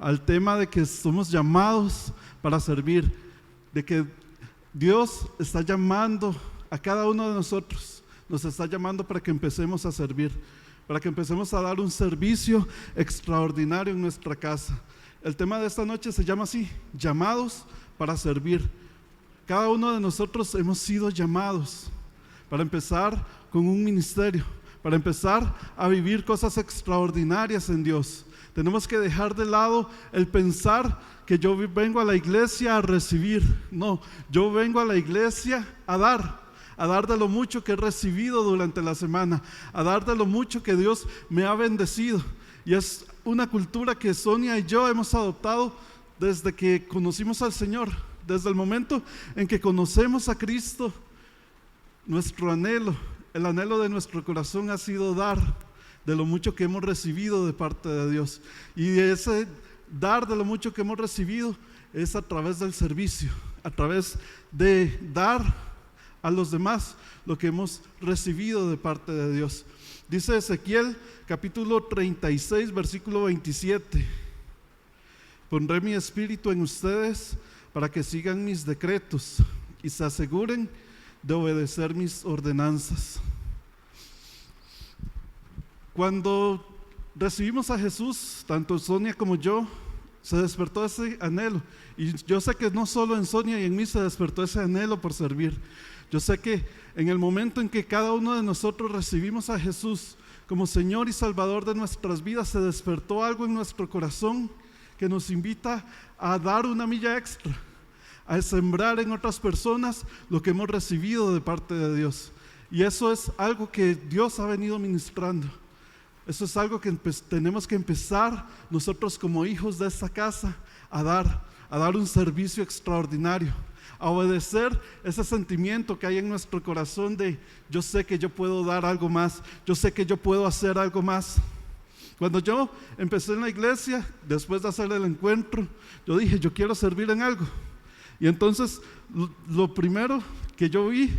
al tema de que somos llamados para servir, de que Dios está llamando a cada uno de nosotros, nos está llamando para que empecemos a servir, para que empecemos a dar un servicio extraordinario en nuestra casa. El tema de esta noche se llama así: llamados para servir. Cada uno de nosotros hemos sido llamados para empezar con un ministerio, para empezar a vivir cosas extraordinarias en Dios. Tenemos que dejar de lado el pensar que yo vengo a la iglesia a recibir. No, yo vengo a la iglesia a dar de lo mucho que he recibido durante la semana, a dar de lo mucho que Dios me ha bendecido. Y es una cultura que Sonia y yo hemos adoptado desde que conocimos al Señor. Desde el momento en que conocemos a Cristo, nuestro anhelo, el anhelo de nuestro corazón ha sido dar de lo mucho que hemos recibido de parte de Dios. Y ese dar de lo mucho que hemos recibido es a través del servicio, a través de dar a los demás lo que hemos recibido de parte de Dios. Dice Ezequiel capítulo 36 versículo 27: pondré mi espíritu en ustedes para que sigan mis decretos y se aseguren de obedecer mis ordenanzas. Cuando recibimos a Jesús, tanto Sonia como yo, se despertó ese anhelo. Y yo sé que no solo en Sonia y en mí se despertó ese anhelo por servir. Yo sé que en el momento en que cada uno de nosotros recibimos a Jesús como Señor y Salvador de nuestras vidas, se despertó algo en nuestro corazón que nos invita a dar una milla extra, a sembrar en otras personas lo que hemos recibido de parte de Dios. Y eso es algo que Dios ha venido ministrando. Eso es algo que tenemos que empezar nosotros como hijos de esta casa a dar un servicio extraordinario, a obedecer ese sentimiento que hay en nuestro corazón de yo sé que yo puedo dar algo más, yo sé que yo puedo hacer algo más. Cuando yo empecé en la iglesia, después de hacer el encuentro, yo dije, yo quiero servir en algo. Y entonces lo primero que yo vi,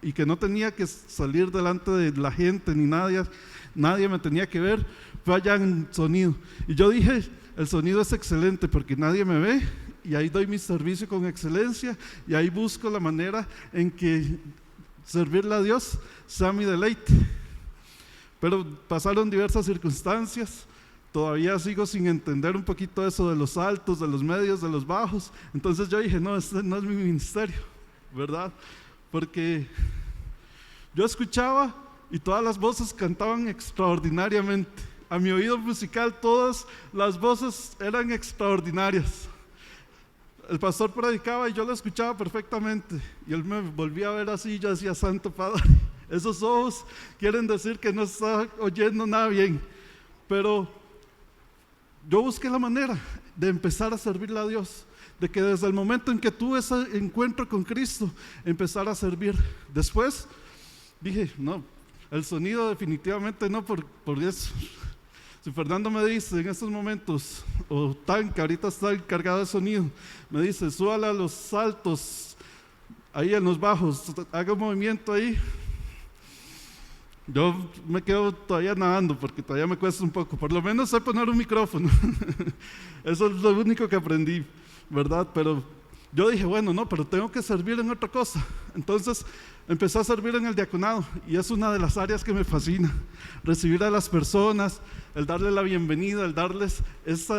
y que no tenía que salir delante de la gente ni nadie me tenía que ver, fue allá en sonido. Y yo dije, el sonido es excelente porque nadie me ve, y ahí doy mi servicio con excelencia, y ahí busco la manera en que servirle a Dios sea mi deleite. Pero pasaron diversas circunstancias. Todavía sigo sin entender un poquito eso de los altos, de los medios, de los bajos. Entonces yo dije, no, este no es mi ministerio, ¿verdad? Porque yo escuchaba y todas las voces cantaban extraordinariamente. A mi oído musical todas las voces eran extraordinarias. El pastor predicaba y yo lo escuchaba perfectamente. Y él me volvía a ver así y yo decía, Santo Padre, esos ojos quieren decir que no está oyendo nada bien. Pero yo busqué la manera de empezar a servirle a Dios, de que desde el momento en que tuve ese encuentro con Cristo, empezar a servir. Después dije, no, el sonido definitivamente no, por eso. Si Fernando me dice en estos momentos, o Tanca, ahorita está encargado de sonido, me dice, súbala a los altos, ahí en los bajos, haga un movimiento ahí. Yo me quedo todavía nadando porque todavía me cuesta un poco. Por lo menos sé poner un micrófono. Eso es lo único que aprendí, ¿verdad? Pero yo dije, bueno, no, pero tengo que servir en otra cosa. Entonces empecé a servir en el diaconado y es una de las áreas que me fascina. Recibir a las personas, el darle la bienvenida, el darles ese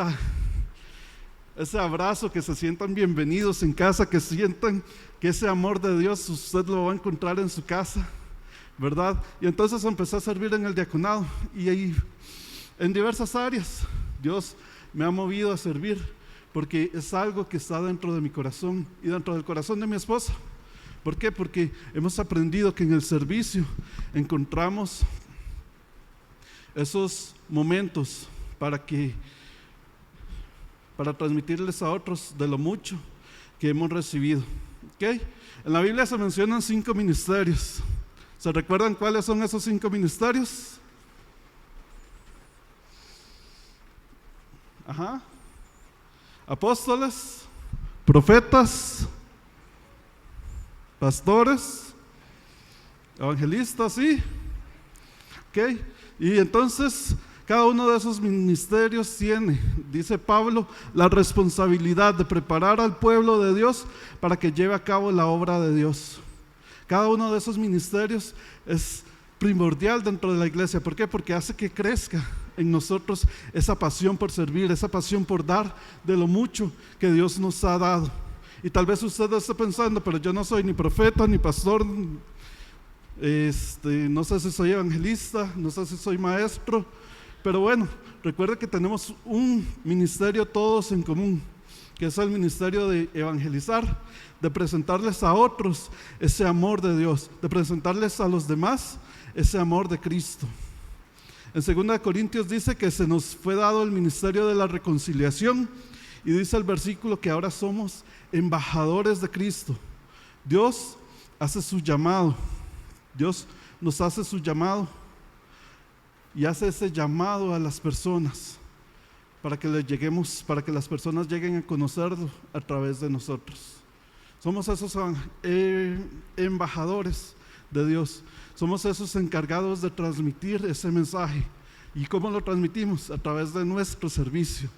abrazo, que se sientan bienvenidos en casa, que sientan que ese amor de Dios usted lo va a encontrar en su casa, ¿verdad? Y entonces empecé a servir en el diaconado y ahí, en diversas áreas Dios me ha movido a servir porque es algo que está dentro de mi corazón y dentro del corazón de mi esposa. ¿Por qué? Porque hemos aprendido que en el servicio encontramos esos momentos para transmitirles a otros de lo mucho que hemos recibido. ¿Okay? En la Biblia se mencionan 5 ministerios. ¿Se recuerdan cuáles son esos 5 ministerios? Apóstoles, profetas, pastores, evangelistas, ¿sí? ¿Okay? Y entonces, Cada uno de esos ministerios tiene, dice Pablo, la responsabilidad de preparar al pueblo de Dios para que lleve a cabo la obra de Dios. Cada uno de esos ministerios es primordial dentro de la iglesia. ¿Por qué? Porque hace que crezca en nosotros esa pasión por servir, esa pasión por dar de lo mucho que Dios nos ha dado. Y tal vez usted esté pensando, pero yo no soy ni profeta, ni pastor, no sé si soy evangelista, no sé si soy maestro, pero bueno, recuerde que tenemos un ministerio todos en común, que es el ministerio de evangelizar, de presentarles a otros ese amor de Dios, de presentarles a los demás ese amor de Cristo. En 2 Corintios dice que se nos fue dado el ministerio de la reconciliación, y dice el versículo que ahora somos embajadores de Cristo. Dios hace su llamado, Dios nos hace su llamado y hace ese llamado a las personas para que les lleguemos, para que las personas lleguen a conocerlo a través de nosotros. Somos esos embajadores de Dios, somos esos encargados de transmitir ese mensaje. ¿Y cómo lo transmitimos? A través de nuestro servicio,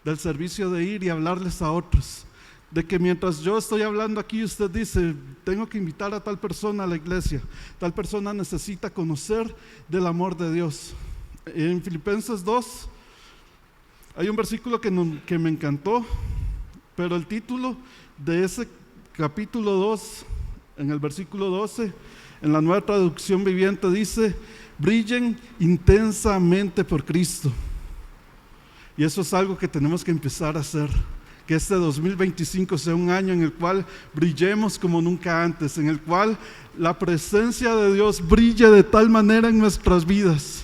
del servicio de ir y hablarles a otros. De que mientras yo estoy hablando aquí, usted dice, tengo que invitar a tal persona a la iglesia, tal persona necesita conocer del amor de Dios. En Filipenses 2 hay un versículo que me encantó, pero el título de ese capítulo 2, en el versículo 12, en la Nueva Traducción Viviente dice: brillen intensamente por Cristo. Y eso es algo que tenemos que empezar a hacer. Que este 2025 sea un año en el cual brillemos como nunca antes, en el cual la presencia de Dios brille de tal manera en nuestras vidas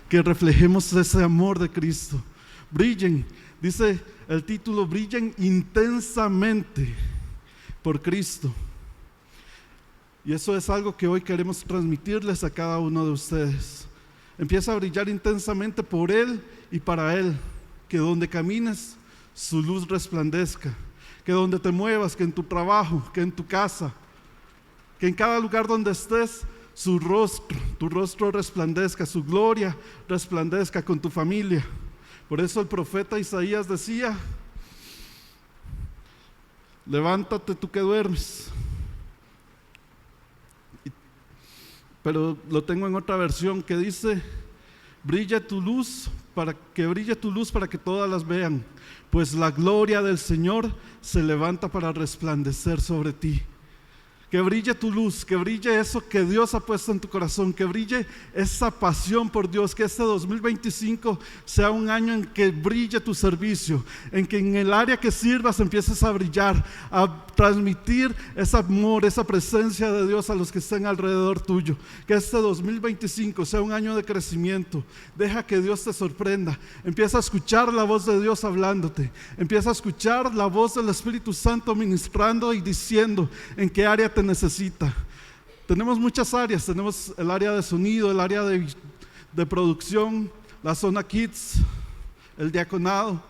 que reflejemos ese amor de Cristo. Brillen, dice el título, brillen intensamente por Cristo. Y eso es algo que hoy queremos transmitirles a cada uno de ustedes. Empieza a brillar intensamente por Él y para Él. Que donde camines, su luz resplandezca. Que donde te muevas, que en tu trabajo, que en tu casa, que en cada lugar donde estés, tu rostro resplandezca, su gloria resplandezca con tu familia. Por eso el profeta Isaías decía: levántate tú que duermes. Pero lo tengo en otra versión que dice: brille tu luz para que todas las vean, pues la gloria del Señor se levanta para resplandecer sobre ti. Que brille tu luz, que brille eso que Dios ha puesto en tu corazón, que brille esa pasión por Dios, que este 2025 sea un año en que brille tu servicio, en que en el área que sirvas empieces a brillar, a transmitir ese amor, esa presencia de Dios a los que estén alrededor tuyo. Que este 2025 sea un año de crecimiento. Deja que Dios te sorprenda. Empieza a escuchar la voz de Dios hablándote. Empieza a escuchar la voz del Espíritu Santo ministrando y diciendo en qué área te necesita. Tenemos muchas áreas, tenemos el área de sonido, el área de producción, la zona kids, el diaconado.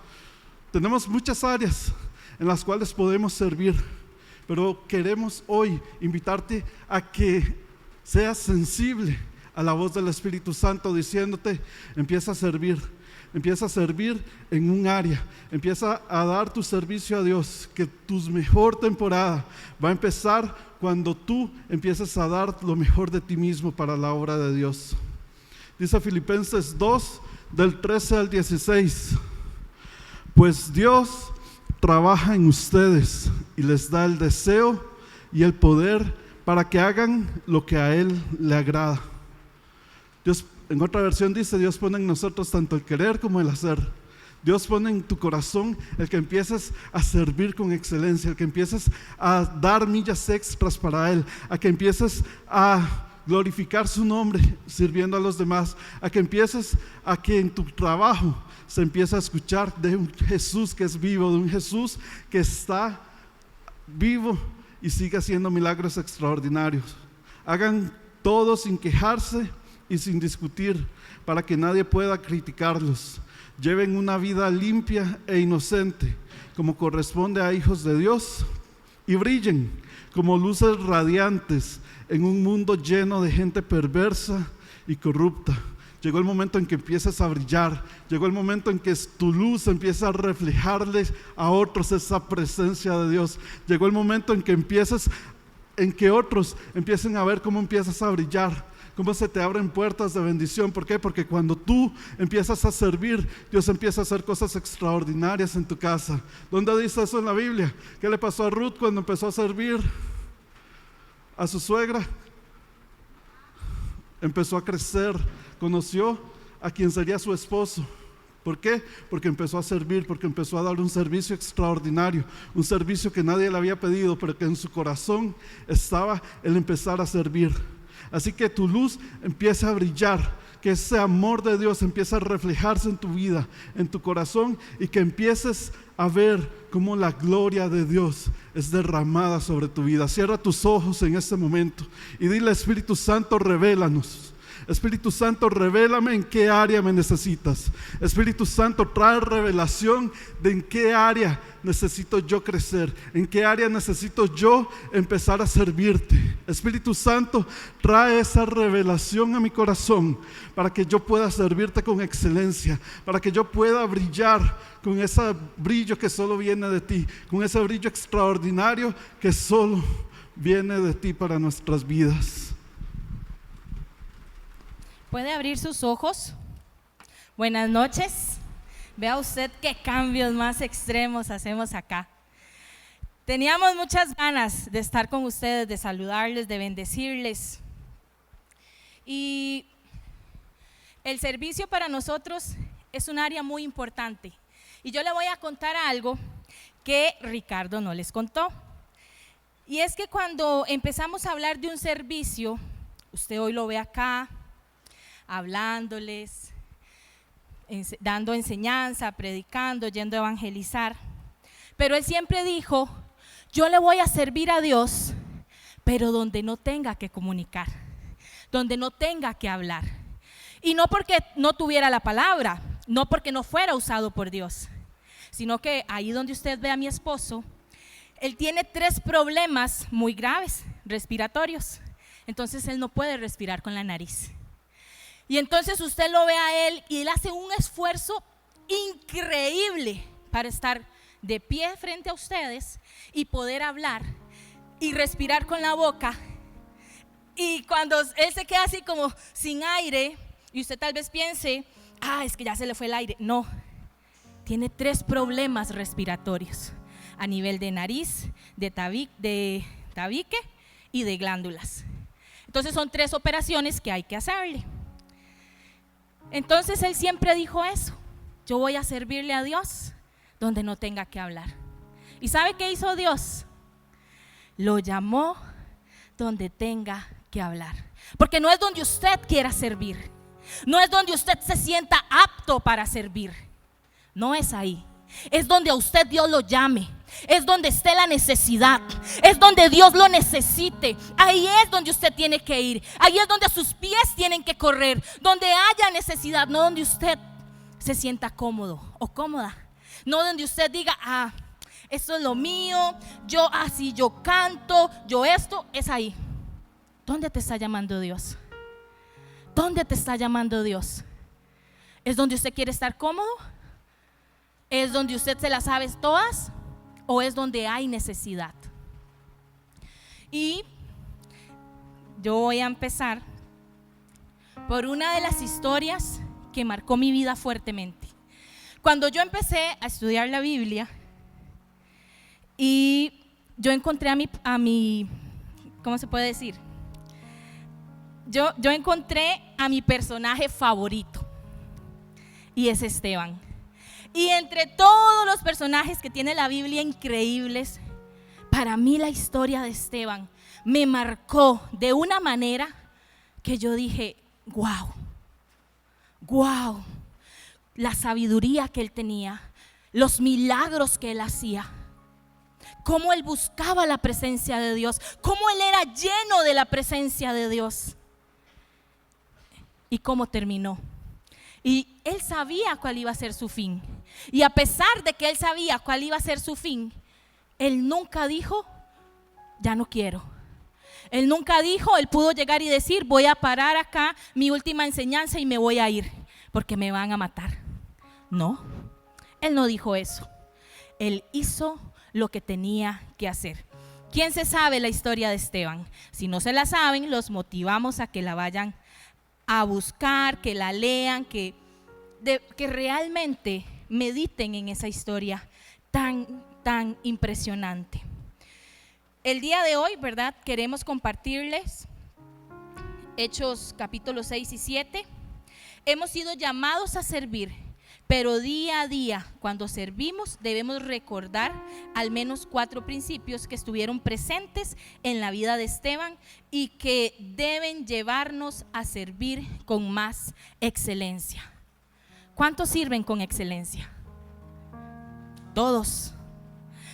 Tenemos muchas áreas en las cuales podemos servir, pero queremos hoy invitarte a que seas sensible a la voz del Espíritu Santo diciéndote: empieza a servir. Empieza a servir en un área, empieza a dar tu servicio a Dios, que tu mejor temporada va a empezar cuando tú empieces a dar lo mejor de ti mismo para la obra de Dios. Dice Filipenses 2, del 13 al 16, pues Dios trabaja en ustedes y les da el deseo y el poder para que hagan lo que a Él le agrada. Dios, en otra versión dice: Dios pone en nosotros tanto el querer como el hacer. Dios pone en tu corazón el que empieces a servir con excelencia, el que empieces a dar millas extras para Él, a que empieces a glorificar su nombre sirviendo a los demás, a que empieces a que en tu trabajo se empiece a escuchar de un Jesús que es vivo, de un Jesús que está vivo y sigue haciendo milagros extraordinarios. Hagan todo sin quejarse y sin discutir, para que nadie pueda criticarlos. Lleven una vida limpia e inocente, como corresponde a hijos de Dios, y brillen como luces radiantes en un mundo lleno de gente perversa y corrupta. llegó el momento en que empieces a brillar, llegó el momento en que tu luz empieza a reflejarles a otros esa presencia de Dios, llegó el momento en que otros empiecen a ver cómo empiezas a brillar, cómo se te abren puertas de bendición. ¿Por qué? Porque cuando tú empiezas a servir, Dios empieza a hacer cosas extraordinarias en tu casa. ¿Dónde dice eso en la Biblia? ¿Qué le pasó a Ruth cuando empezó a servir a su suegra? Empezó a crecer, conoció a quien sería su esposo. ¿Por qué? Porque empezó a servir, porque empezó a dar un servicio extraordinario, un servicio que nadie le había pedido, pero que en su corazón estaba el empezar a servir. Así que tu luz empiece a brillar, que ese amor de Dios empiece a reflejarse en tu vida, en tu corazón, y que empieces a ver cómo la gloria de Dios es derramada sobre tu vida. Cierra tus ojos en este momento y dile: Espíritu Santo, revélanos. Espíritu Santo, revélame en qué área me necesitas. Espíritu Santo, trae revelación de en qué área necesito yo crecer, en qué área necesito yo empezar a servirte. Espíritu Santo, trae esa revelación a mi corazón para que yo pueda servirte con excelencia, para que yo pueda brillar con ese brillo que solo viene de ti, con ese brillo extraordinario que solo viene de ti para nuestras vidas. ¿Puede abrir sus ojos? Buenas noches. Vea usted qué cambios más extremos hacemos acá. Teníamos muchas ganas de estar con ustedes, de saludarles, de bendecirles. Y el servicio para nosotros es un área muy importante. Y yo le voy a contar algo que Ricardo no les contó. Y es que cuando empezamos a hablar de un servicio, usted hoy lo ve acá, hablándoles, dando enseñanza, predicando, yendo a evangelizar. Pero él siempre dijo: yo le voy a servir a Dios, pero donde no tenga que comunicar, donde no tenga que hablar. Y no porque no tuviera la palabra, no porque no fuera usado por Dios, sino que ahí donde usted ve a mi esposo, él tiene 3 problemas muy graves, respiratorios. Entonces él no puede respirar con la nariz. Y entonces usted lo ve a él y él hace un esfuerzo increíble para estar de pie frente a ustedes y poder hablar y respirar con la boca. Y cuando él se queda así como sin aire y usted tal vez piense: es que ya se le fue el aire. No, tiene 3 problemas respiratorios a nivel de nariz, de tabique y de glándulas. Entonces son 3 operaciones que hay que hacerle. Entonces él siempre dijo eso: yo voy a servirle a Dios donde no tenga que hablar. ¿Y sabe qué hizo Dios? Lo llamó donde tenga que hablar. Porque no es donde usted quiera servir, no es donde usted se sienta apto para servir, no es ahí. Es donde a usted Dios lo llame, es donde esté la necesidad, es donde Dios lo necesite. Ahí es donde usted tiene que ir, ahí es donde sus pies tienen que correr, donde haya necesidad, no donde usted se sienta cómodo o cómoda, no donde usted diga: esto es lo mío, yo así, yo canto, yo esto. Es ahí. ¿Dónde te está llamando Dios? ¿Dónde te está llamando Dios? ¿Es donde usted quiere estar cómodo? ¿Es donde usted se las sabe todas? ¿O es donde hay necesidad? Y yo voy a empezar por una de las historias que marcó mi vida fuertemente. Cuando yo empecé a estudiar la Biblia y yo encontré a mi ¿cómo se puede decir? Yo encontré a mi personaje favorito, y es Esteban. Y entre todos los personajes que tiene la Biblia increíbles, para mí la historia de Esteban me marcó de una manera que yo dije: wow, la sabiduría que él tenía, los milagros que él hacía, cómo él buscaba la presencia de Dios, cómo él era lleno de la presencia de Dios, y cómo terminó. Y él sabía cuál iba a ser su fin. Y a pesar de que él sabía cuál iba a ser su fin, él nunca dijo: ya no quiero. Él nunca dijo, él pudo llegar y decir, voy a parar acá mi última enseñanza y me voy a ir porque me van a matar. No, él no dijo eso. Él hizo lo que tenía que hacer. ¿Quién se sabe la historia de Esteban? Si no se la saben, los motivamos a que la vayan a buscar, que la lean, que realmente mediten en esa historia tan impresionante. El día de hoy, ¿verdad? Queremos compartirles Hechos capítulos 6 y 7. Hemos sido llamados a servir, pero día a día, cuando servimos, debemos recordar al menos 4 principios que estuvieron presentes en la vida de Esteban y que deben llevarnos a servir con más excelencia. ¿Cuántos sirven con excelencia? Todos.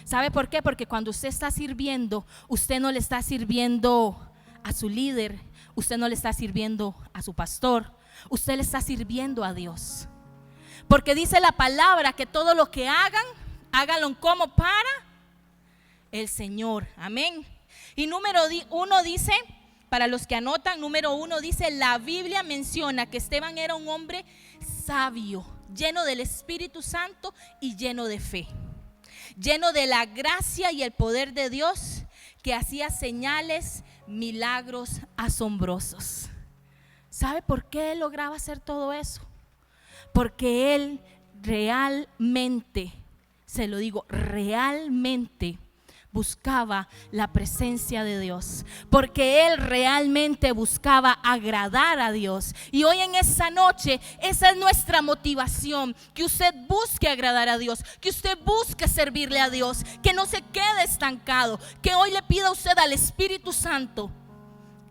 ¿Sabe por qué? Porque cuando usted está sirviendo, usted no le está sirviendo a su líder, usted no le está sirviendo a su pastor, usted le está sirviendo a Dios. Porque dice la palabra que todo lo que hagan, háganlo como para el Señor. Amén. Y número 1 dice, para los que anotan, número 1 dice, la Biblia menciona que Esteban era un hombre sabio, lleno del Espíritu Santo y lleno de fe, lleno de la gracia y el poder de Dios, que hacía señales, milagros asombrosos. ¿Sabe por qué él lograba hacer todo eso? Porque él realmente, se lo digo, realmente buscaba la presencia de Dios, porque él realmente buscaba agradar a Dios. Y hoy en esta noche, esa es nuestra motivación, que usted busque agradar a Dios, que usted busque servirle a Dios, que no se quede estancado, que hoy le pida a usted al Espíritu Santo,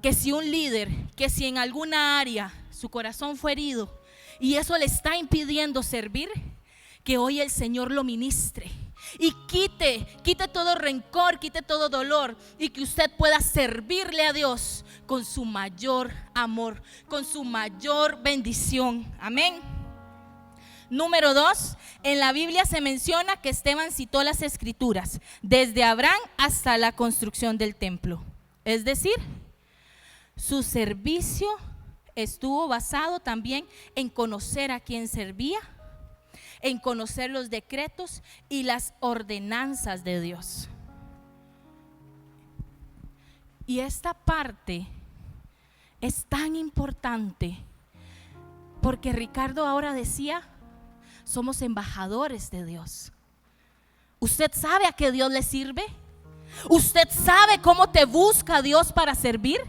que si un líder, que si en alguna área su corazón fue herido y eso le está impidiendo servir, que hoy el Señor lo ministre y quite todo rencor, quite todo dolor, y que usted pueda servirle a Dios con su mayor amor, con su mayor bendición. Amén. Número 2, en la Biblia se menciona que Esteban citó las escrituras desde Abraham hasta la construcción del templo. Es decir, su servicio estuvo basado también en conocer a quién servía, en conocer los decretos y las ordenanzas de Dios. Y esta parte es tan importante porque Ricardo ahora decía, somos embajadores de Dios. ¿Usted sabe a qué Dios le sirve? ¿Usted sabe cómo te busca Dios para servir?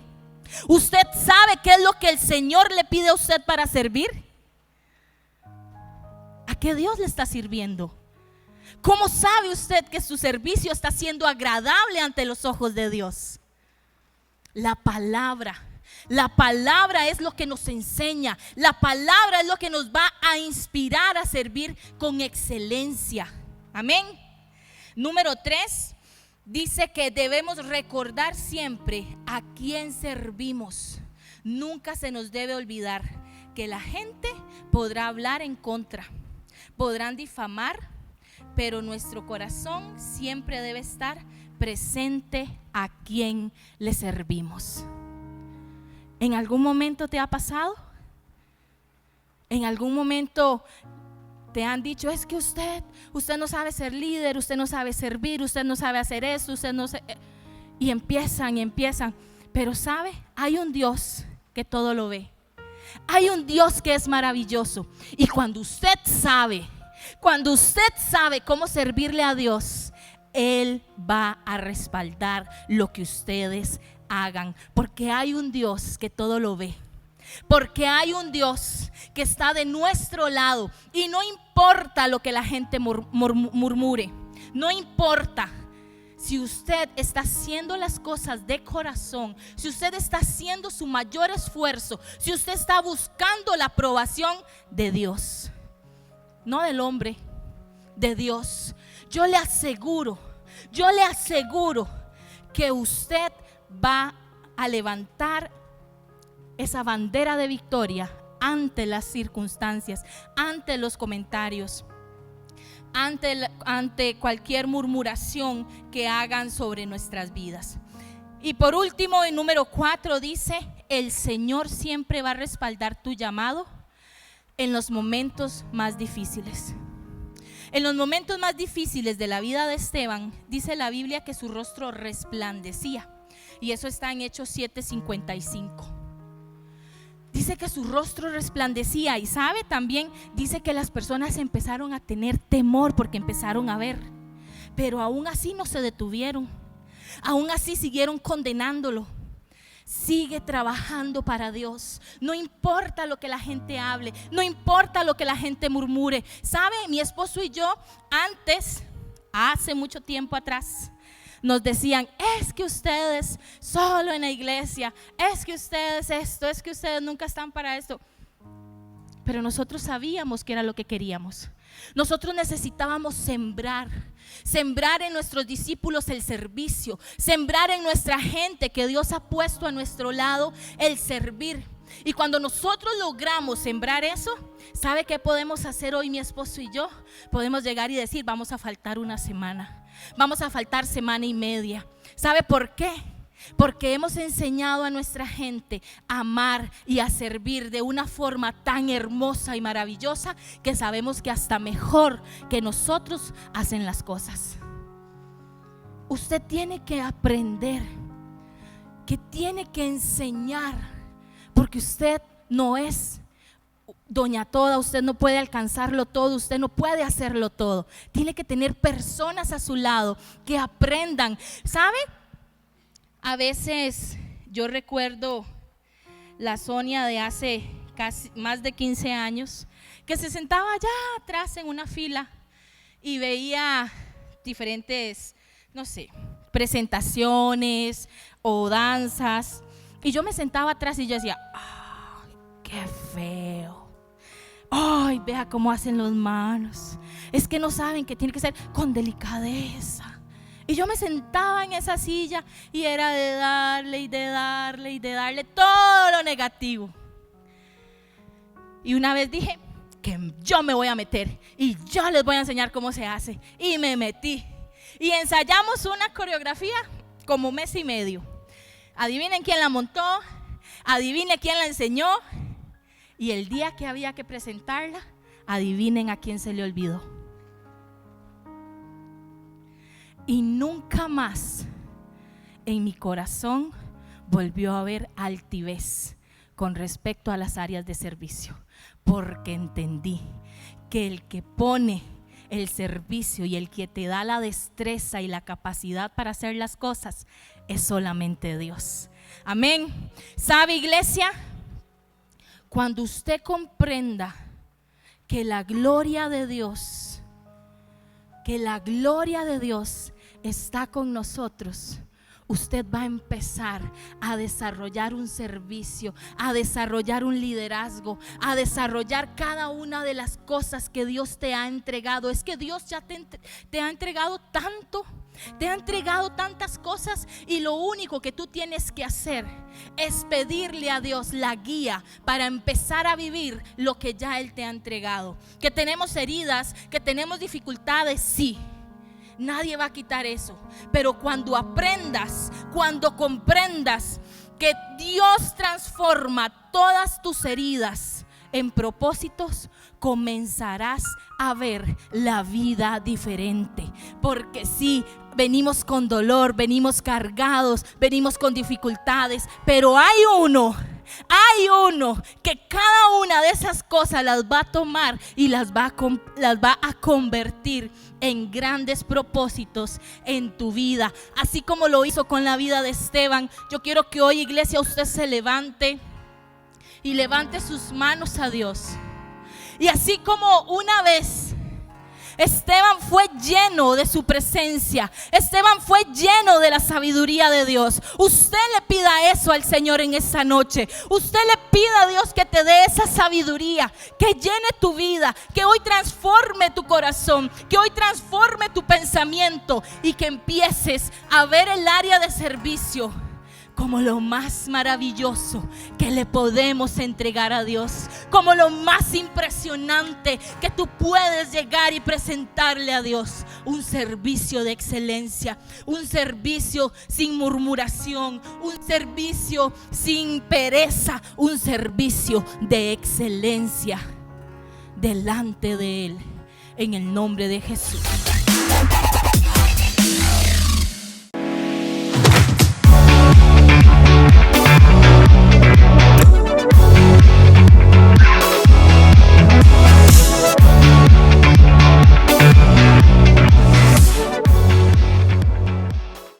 ¿Usted sabe qué es lo que el Señor le pide a usted para servir? ¿A qué Dios le está sirviendo? ¿Cómo sabe usted que su servicio está siendo agradable ante los ojos de Dios? La palabra es lo que nos enseña. La palabra es lo que nos va a inspirar a servir con excelencia. Amén. Número 3, dice que debemos recordar siempre a quién servimos. Nunca se nos debe olvidar que la gente podrá hablar en contra, podrán difamar, pero nuestro corazón siempre debe estar presente a quien le servimos. ¿En algún momento te ha pasado? ¿En algún momento te han dicho, es que usted no sabe ser líder, usted no sabe servir, usted no sabe hacer eso, usted no sabe? Y empiezan, pero ¿sabe? Hay un Dios que todo lo ve. Hay un Dios que es maravilloso. Y cuando usted sabe cómo servirle a Dios, Él va a respaldar lo que ustedes hagan, porque hay un Dios que todo lo ve, porque hay un Dios que está de nuestro lado. Y no importa lo que la gente murmure, no importa. Si usted está haciendo las cosas de corazón, si usted está haciendo su mayor esfuerzo, si usted está buscando la aprobación de Dios, no del hombre, de Dios, yo le aseguro que usted va a levantar esa bandera de victoria ante las circunstancias, ante los comentarios, ante cualquier murmuración que hagan sobre nuestras vidas. Y por último, en número 4 dice, el Señor siempre va a respaldar tu llamado en los momentos más difíciles. En los momentos más difíciles de la vida de Esteban, dice la Biblia que su rostro resplandecía. Y eso está en Hechos 7:55. Dice que su rostro resplandecía. Y sabe, también dice que las personas empezaron a tener temor porque empezaron a ver. Pero aún así no se detuvieron. Aún así siguieron condenándolo. Sigue trabajando para Dios. No importa lo que la gente hable, no importa lo que la gente murmure. ¿Sabe? Mi esposo y yo antes, hace mucho tiempo atrás, nos decían, es que ustedes solo en la iglesia, es que ustedes esto, es que ustedes nunca están para esto. Pero nosotros sabíamos que era lo que queríamos. Nosotros necesitábamos sembrar en nuestros discípulos el servicio, sembrar en nuestra gente que Dios ha puesto a nuestro lado el servir. Y cuando nosotros logramos sembrar eso, ¿sabe qué podemos hacer hoy mi esposo y yo? Podemos llegar y decir, vamos a faltar una semana, vamos a faltar semana y media. ¿Sabe por qué? Porque hemos enseñado a nuestra gente a amar y a servir de una forma tan hermosa y maravillosa que sabemos que hasta mejor que nosotros hacen las cosas. Usted tiene que aprender, que tiene que enseñar, porque usted no es doña toda, usted no puede alcanzarlo todo, usted no puede hacerlo todo. Tiene que tener personas a su lado que aprendan. ¿Sabe? A veces yo recuerdo la Sonia de hace casi más de 15 años que se sentaba allá atrás en una fila y veía diferentes, no sé, presentaciones o danzas, y yo me sentaba atrás y yo decía, ¡ay, qué feo! ¡Ay, vea cómo hacen las manos! Es que no saben que tiene que ser con delicadeza. Y yo me sentaba en esa silla y era de darle y de darle y de darle todo lo negativo. Y una vez dije que yo me voy a meter y yo les voy a enseñar cómo se hace. Y me metí. Y ensayamos una coreografía como 1 mes y medio. Adivinen quién la montó, adivinen quién la enseñó. Y el día que había que presentarla, adivinen a quién se le olvidó. Y nunca más en mi corazón volvió a haber altivez con respecto a las áreas de servicio, porque entendí que el que pone el servicio y el que te da la destreza y la capacidad para hacer las cosas es solamente Dios. Amén. ¿Sabe, iglesia? Cuando usted comprenda que la gloria de Dios está con nosotros, usted va a empezar a desarrollar un servicio, a desarrollar un liderazgo, a desarrollar cada una de las cosas que Dios te ha entregado. Es que Dios ya te ha entregado tanto, te ha entregado tantas cosas, y lo único que tú tienes que hacer es pedirle a Dios la guía para empezar a vivir lo que ya Él te ha entregado. Que tenemos heridas, que tenemos dificultades, sí. Nadie va a quitar eso, pero cuando aprendas, cuando comprendas que Dios transforma todas tus heridas en propósitos, comenzarás a ver la vida diferente. Porque sí, venimos con dolor, venimos cargados, venimos con dificultades, pero hay uno que cada una de esas cosas las va a tomar y las va a convertir en grandes propósitos en tu vida, así como lo hizo con la vida de Esteban. Yo quiero que hoy, iglesia, usted se levante y levante sus manos a Dios. Y así como una vez Esteban fue lleno de su presencia, Esteban fue lleno de la sabiduría de Dios, usted le pida eso al Señor en esta noche. Usted le pida a Dios que te dé esa sabiduría, que llene tu vida, que hoy transforme tu corazón, que hoy transforme tu pensamiento, y que empieces a ver el área de servicio como lo más maravilloso que le podemos entregar a Dios, como lo más impresionante que tú puedes llegar y presentarle a Dios. Un servicio de excelencia, un servicio sin murmuración, un servicio sin pereza, un servicio de excelencia delante de Él, en el nombre de Jesús.